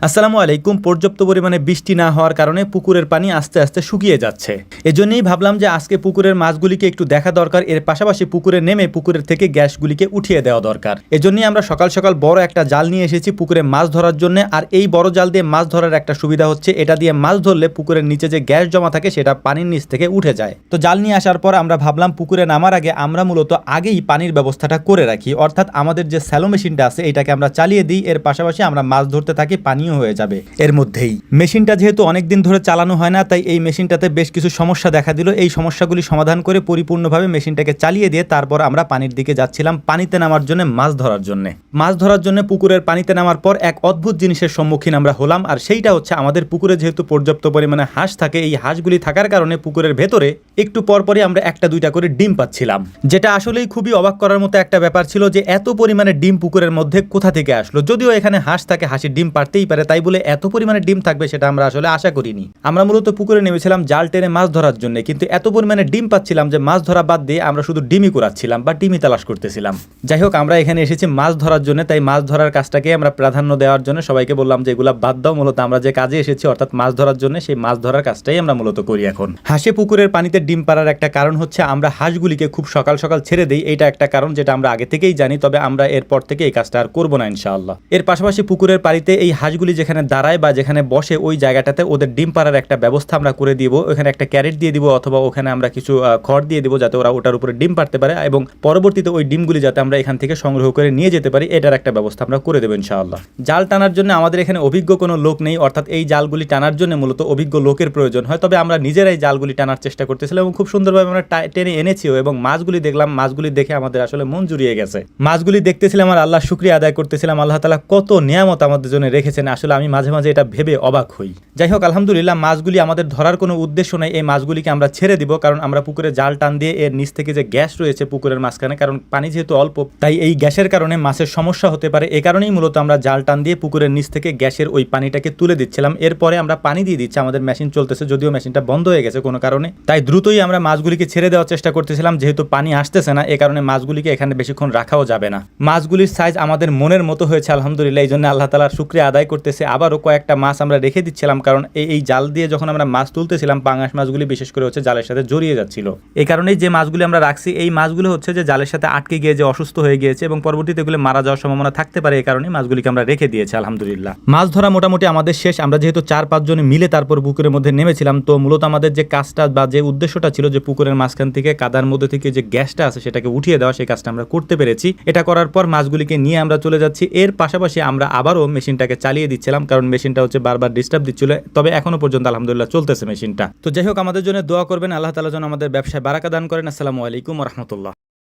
আসসালামু আলাইকুম। পর্যাপ্ত পরিমাণে বৃষ্টি না হওয়ার কারণে পুকুরের পানি আস্তে আস্তে শুকিয়ে যাচ্ছে। এজন্যই ভাবলাম যে আজকে পুকুরের মাছগুলিকে একটু দেখা দরকার, এর পাশাপাশি পুকুরে নেমে পুকুরের থেকে গ্যাসগুলিকে উঠিয়ে দেওয়া দরকার। এজন্যই আমরা সকাল সকাল বড় একটা জাল নিয়ে এসেছি পুকুরে মাছ ধরার জন্য। আর এই বড় জাল দিয়ে মাছ ধরার একটা সুবিধা হচ্ছে, এটা দিয়ে মাছ ধরলে পুকুরের নিচে যে গ্যাস জমা থাকে সেটা পানির নিচ থেকে উঠে যায়। তো জাল নিয়ে আসার পর আমরা ভাবলাম পুকুরে নামার আগে আমরা মূলত আগেই পানির ব্যবস্থাটা করে রাখি, অর্থাৎ আমাদের যে স্যালো মেশিনটা আছে এটাকে আমরা চালিয়ে দিই, এর পাশাপাশি আমরা মাছ ধরতে থাকি, পানিও হয়ে যাবে এর মধ্যেই। মেশিনটা যেহেতু অনেকদিন ধরে চালানো হয় না, তাই এই মেশিনটাতে বেশ কিছু সমস্যা দেখা দিল। এই সমস্যাগুলি সমাধান করে পরিপূর্ণভাবে মেশিনটাকে চালিয়ে দিয়ে তারপর আমরা পানির দিকে যাচ্ছিলাম পানিতে নামার জন্য, মাছ ধরার জন্য। মাছ ধরার জন্য পুকুরের পানিতে নামার পর এক অদ্ভুত জিনিসের সম্মুখীন আমরা হলাম, আর সেইটা হচ্ছে আমাদের পুকুরে যেহেতু পর্যাপ্ত পরিমাণে হাঁস থাকে, এই হাঁসগুলি থাকার কারণে পুকুরের ভেতরে একটু পরপরই আমরা একটা দুইটা করে ডিম পাচ্ছিলাম, যেটা আসলেই খুবই অবাক করার মতো একটা ব্যাপার ছিল যে এত পরিমাণে ডিম পুকুরের মধ্যে কোথা থেকে আসলো। যদিও এখানে হাঁস থাকে, হাঁসের ডিম পারতেই পারে, তাই বলে এত পরিমাণে ডিম থাকবে সেটা আমরা আসলে আশা করিনি। আমরা মূলত পুকুরে নেমেছিলাম জাল টেনে মাছ ধরার জন্য, কিন্তু এত পরিমাণে ডিম পাচ্ছিলাম যে মাছ ধরা বাদ দিয়ে আমরা শুধু ডিমই কুড়াচ্ছিলাম বা ডিমই তালাশ করতেছিলাম। যাই হোক, আমরা এখানে এসেছি মাছ ধরার জন্য, তাই মাছ ধরার কাজটাকে আমরা প্রাধান্য দেওয়ার জন্য সবাইকে বললাম যে এগুলা বাদ দাও, মূলত আমরা যে কাজে এসেছি অর্থাৎ মাছ ধরার জন্য, সেই মাছ ধরার কাজটাই আমরা মূলত করি এখন। হাঁসে পুকুরের পানিতে ডিম পাড়ার একটা কারণ হচ্ছে আমরা হাঁসগুলিকে খুব সকাল সকাল ছেড়ে দিই, এইটা একটা কারণ যেটা আমরা আগে থেকেই জানি, তবে আমরা এরপর থেকে এই কাজটা আর করবো না ইনশাআল্লাহ। এর পাশাপাশি পুকুরের পানিতে এই হাঁসগুলি যেখানে দাঁড়ায় বা যেখানে বসে ওই জায়গাটাতে ওদের ডিম পাড়ার একটা ব্যবস্থা আমরা করে দিব। ওখানে একটা ক্যারেট দিয়ে দিব অথবা ওখানে আমরা কিছু খড় দিয়ে দিব যাতে ওরা ওটার উপরে ডিম পাড়তে পারে, এবং পরবর্তীতে ওই ডিমগুলি যাতে আমরা এখান থেকে সংগ্রহ করে নিয়ে যেতে পারি, এটার একটা ব্যবস্থা আমরা করে দেবো ইনশাআল্লাহ। জাল টানার জন্য আমাদের এখানে অভিজ্ঞ কোনো লোক নেই, অর্থাৎ এই জালগুলি টানার জন্য মূলত অভিজ্ঞ লোকের প্রয়োজন হয়, তবে আমরা নিজেরাই জালগুলি টানার চেষ্টা করতেছিলাম এবং খুব সুন্দরভাবে আমরা টেনে এনেছিও। এবং মাছগুলি দেখলাম, মাছগুলি দেখে আমাদের আসলে মন জুড়িয়ে গেছে। মাছগুলি দেখতেছিলাম আর আল্লাহ শুকরিয়া আদায় করতেছিলাম, আল্লাহ তাআলা কত নিয়ামত আমাদের জন্য রেখেছেন। আসলে আমি মাঝে মাঝে এটা ভেবে অবাক হই। যাই হোক, আলহামদুলিল্লাহ, মাছগুলি আমাদের ধরার কোনো উদ্দেশ্য নেই, এই মাছগুলিকে আমরা ছেড়ে দিব, কারণ আমরা পুকুরে জাল টান দিয়ে এর নিচ থেকে যে গ্যাস রয়েছে পুকুরের মাঝখানে, কারণ পানি যেহেতু অল্প, তাই এই গ্যাসের কারণে মাছের সমস্যা হতে পারে। এ কারণেই মূলত আমরা জাল টান দিয়ে পুকুরের নিচ থেকে গ্যাসের ওই পানিটাকে তুলে দিচ্ছিলাম। এরপরে আমরা পানি দিয়ে দিচ্ছি, আমাদের মেশিন চলতেছে, যদিও মেশিনটা বন্ধ হয়ে গেছে কোনো কারণে, তাই দ্রুতই আমরা মাছগুলিকে ছেড়ে দেওয়ার চেষ্টা করতেছিলাম, যেহেতু পানি আসতেছে না, এ কারণে মাছগুলিকে এখানে বেশিক্ষণ রাখাও যাবে না। মাছগুলির সাইজ আমাদের মনের মতো হয়েছে আলহামদুলিল্লাহ, এই জন্য আল্লাহ তাআলার শুকরিয়া আদায় করতেছে। আবারও কয়েকটা মাছ আমরা রেখে দিচ্ছিলাম, কারণ এই জাল দিয়ে যখন আমরা মাছ তুলতেছিলাম, পাঙাশ মাছগুলি বিশেষ করে হচ্ছে জালের সাথে জড়িয়ে যাচ্ছিল। এই কারণেই যে মাছগুলি আমরা রাখছি, এই মাছগুলো হচ্ছে যে জালের সাথে আটকে গিয়ে যে অসুস্থ হয়ে গিয়েছে এবং পরবর্তীতে এগুলো মারা যাওয়ার সম্ভাবনা থাকতে পারে, এই কারণে মাছগুলিকে আমরা রেখে দিয়েছি আলহামদুলিল্লাহ। মাছ ধরা মোটামুটি আমাদের শেষ। আমরা যেহেতু 4-5 জন মিলে তারপর পুকুরের মধ্যে নেমেছিলাম, তো মূলত আমাদের যে কাজটা বা যে উদ্দেশ্যটা ছিল যে পুকুরের মাঝখান থেকে কাদার মধ্যে থেকে যে গ্যাসটা আছে সেটাকে উঠিয়ে দেওয়া, সেই কাজটা আমরা করতে পেরেছি। এটা করার পর মাছগুলিকে নিয়ে আমরা চলে যাচ্ছি। এর পাশাপাশি আমরা আবারও মেশিনটাকে চালিয়ে দিচ্ছিলাম, কারণ মেশিনটা হচ্ছে বারবার ডিস্টার্ব দিচ্ছিল, তবে এখনো পর্যন্ত আলহামদুলিল্লাহ চলতেছে মেশিনটা। তো যাই হোক, আমাদের জন্য দোয়া করবেন, আল্লাহ তাআলা যেন আমাদের ব্যবসায় বারাকা দান করেন। আসসালামু আলাইকুম ওয়া রাহমাতুল্লাহ।